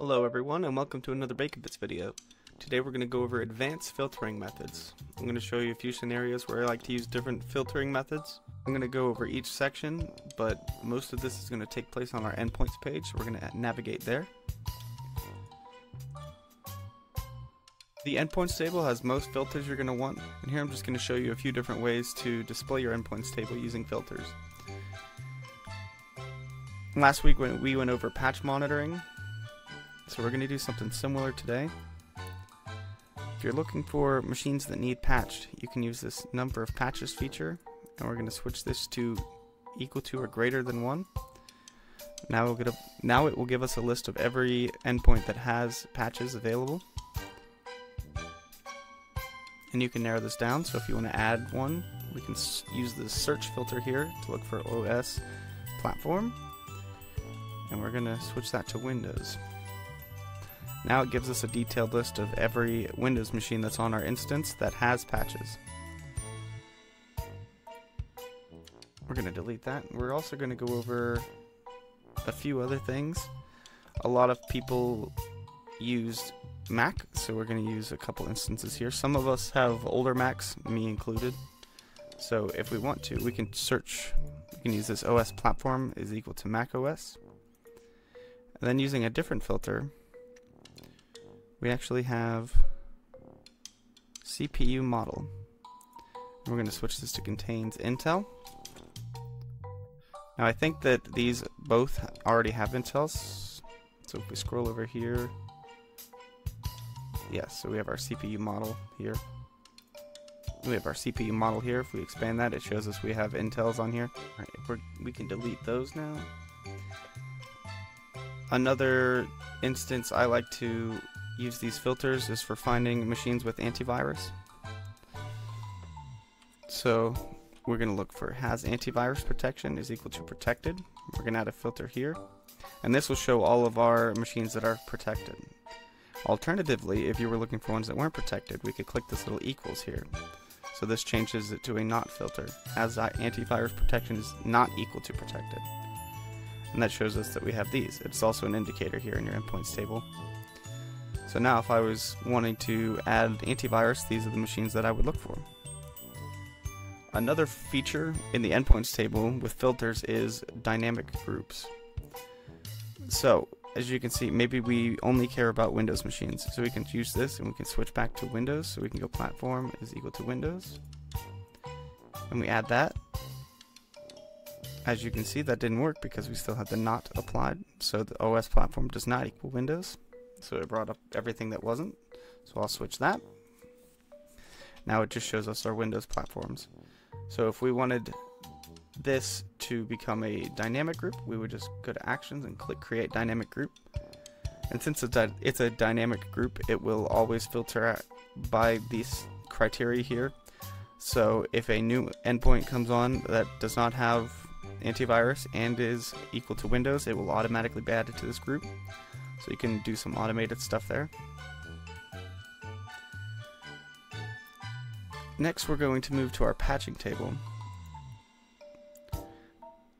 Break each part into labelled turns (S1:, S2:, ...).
S1: Hello everyone and welcome to another baconbits video. Today we're going to go over advanced filtering methods. I'm going to show you a few scenarios where I like to use different filtering methods. I'm going to go over each section, but most of this is going to take place on our endpoints page, so we're going to navigate there. The endpoints table has most filters you're going to want, and here I'm just going to show you a few different ways to display your endpoints table using filters. Last week we went over patch monitoring, so we're going to do something similar today. If you're looking for machines that need patched, you can use this number of patches feature, and we're going to switch this to equal to or greater than 1. Now it will give us a list of every endpoint that has patches available. And you can narrow this down, so if you want to add one, we can use the search filter here to look for OS platform. And we're going to switch that to Windows. Now it gives us a detailed list of every Windows machine that's on our instance that has patches. We're going to delete that. We're also going to go over a few other things. A lot of people use Mac, so we're going to use a couple instances here. Some of us have older Macs, me included. So if we want to, we can search, we can use this OS platform is equal to Mac OS. And then using a different filter, we actually have CPU model. And we're going to switch this to contains Intel. Now I think that these both already have Intels. So if we scroll over here, yes, so we have our CPU model here. We have our CPU model here. If we expand that, it shows us we have Intels on here. Alright, we can delete those now. Another instance I like to use these filters is for finding machines with antivirus. So we're going to look for has antivirus protection is equal to protected. We're going to add a filter here, and this will show all of our machines that are protected. Alternatively, if you were looking for ones that weren't protected, we could click this little equals here. So this changes it to a not filter, as antivirus protection is not equal to protected. And that shows us that we have these. It's also an indicator here in your endpoints table. So now if I was wanting to add antivirus, these are the machines that I would look for. Another feature in the endpoints table with filters is dynamic groups. So as you can see, maybe we only care about Windows machines. So we can use this and we can switch back to Windows. So we can go platform is equal to Windows. And we add that. As you can see, that didn't work because we still had the not applied. So the OS platform does not equal Windows. So it brought up everything that wasn't. So I'll switch that. Now it just shows us our Windows platforms. So if we wanted this to become a dynamic group, we would just go to actions and click create dynamic group. And since it's a dynamic group, it will always filter by these criteria here. So if a new endpoint comes on that does not have antivirus and is equal to Windows, it will automatically be added to this group. So you can do some automated stuff there. Next we're going to move to our patching table.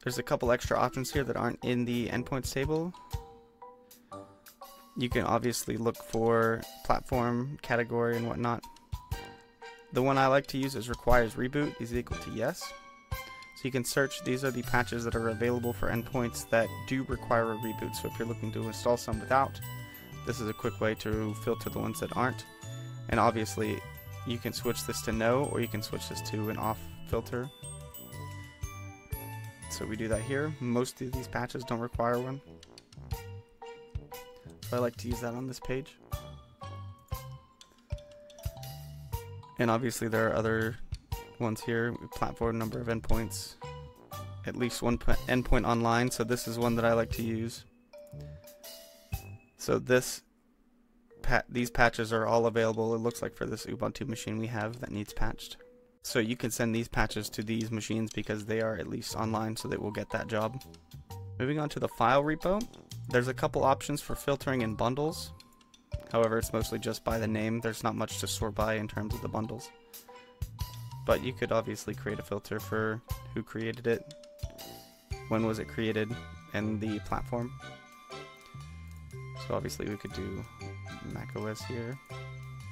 S1: There's a couple extra options here that aren't in the endpoints table. You can obviously look for platform, category, and whatnot. The one I like to use is requires reboot is equal to yes. So you can search, these are the patches that are available for endpoints that do require a reboot. So if you're looking to install some without, this is a quick way to filter the ones that aren't. And obviously you can switch this to no, or you can switch this to an off filter. So we do that here. Most of these patches don't require one. So I like to use that on this page. And obviously there are other ones here. Platform number of endpoints. At least one endpoint online. So this is one that I like to use. So these patches are all available, it looks like, for this Ubuntu machine we have that needs patched. So you can send these patches to these machines because they are at least online, so they will get that job. Moving on to the file repo, there's a couple options for filtering in bundles. However, it's mostly just by the name. There's not much to sort by in terms of the bundles. But you could obviously create a filter for who created it, when was it created, and the platform. So obviously we could do Mac OS here,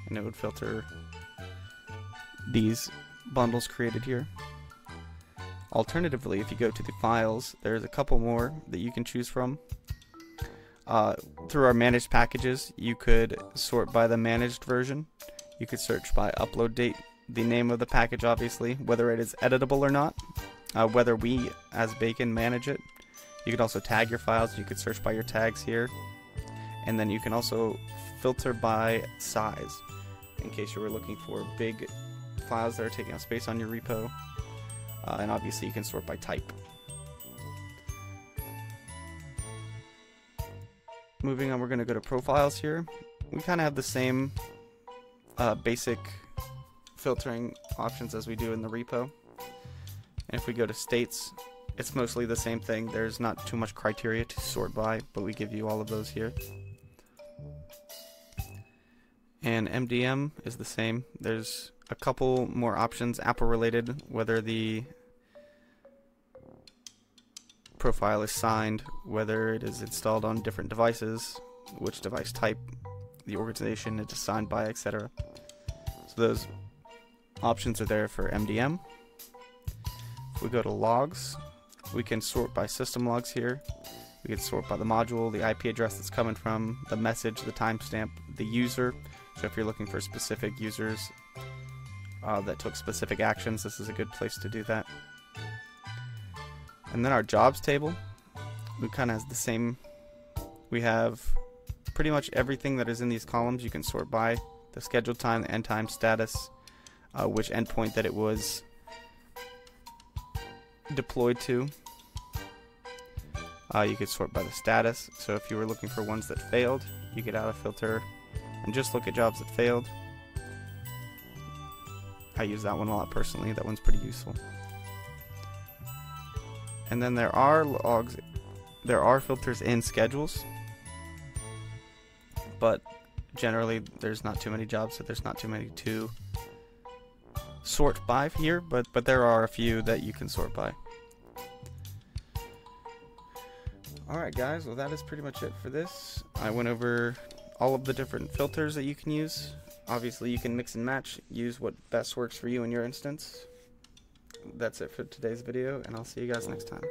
S1: and it would filter these bundles created here. Alternatively, if you go to the files, there's a couple more that you can choose from. Through our managed packages, you could sort by the managed version. You could search by upload date, the name of the package obviously, whether it is editable or not, whether we as Bacon manage it. You could also tag your files. You could search by your tags here, and then you can also filter by size in case you were looking for big files that are taking up space on your repo, and obviously you can sort by type. Moving on, we're going to go to profiles here. We kind of have the same basic filtering options as we do in the repo. And if we go to states, it's mostly the same thing. There's not too much criteria to sort by, but we give you all of those here. And MDM is the same. There's a couple more options, Apple related, whether the profile is signed, whether it is installed on different devices, which device type, the organization it's assigned by, etc. So those options are there for MDM. If we go to logs, we can sort by system logs here. We can sort by the module, the IP address that's coming from, the message, the timestamp, the user. So if you're looking for specific users that took specific actions, this is a good place to do that. And then our jobs table, we kind of has the same. We have pretty much everything that is in these columns. You can sort by the schedule time, the end time, status, which endpoint that it was deployed to. You could sort by the status. So if you were looking for ones that failed, you could add a filter and just look at jobs that failed. I use that one a lot personally. That one's pretty useful. And then there are logs, there are filters in schedules, but generally there's not too many jobs, so there's not too many to sort by here, but there are a few that you can sort by. Alright guys, well that is pretty much it for this. I went over all of the different filters that you can use. Obviously you can mix and match, use what best works for you in your instance. That's it for today's video, and I'll see you guys next time.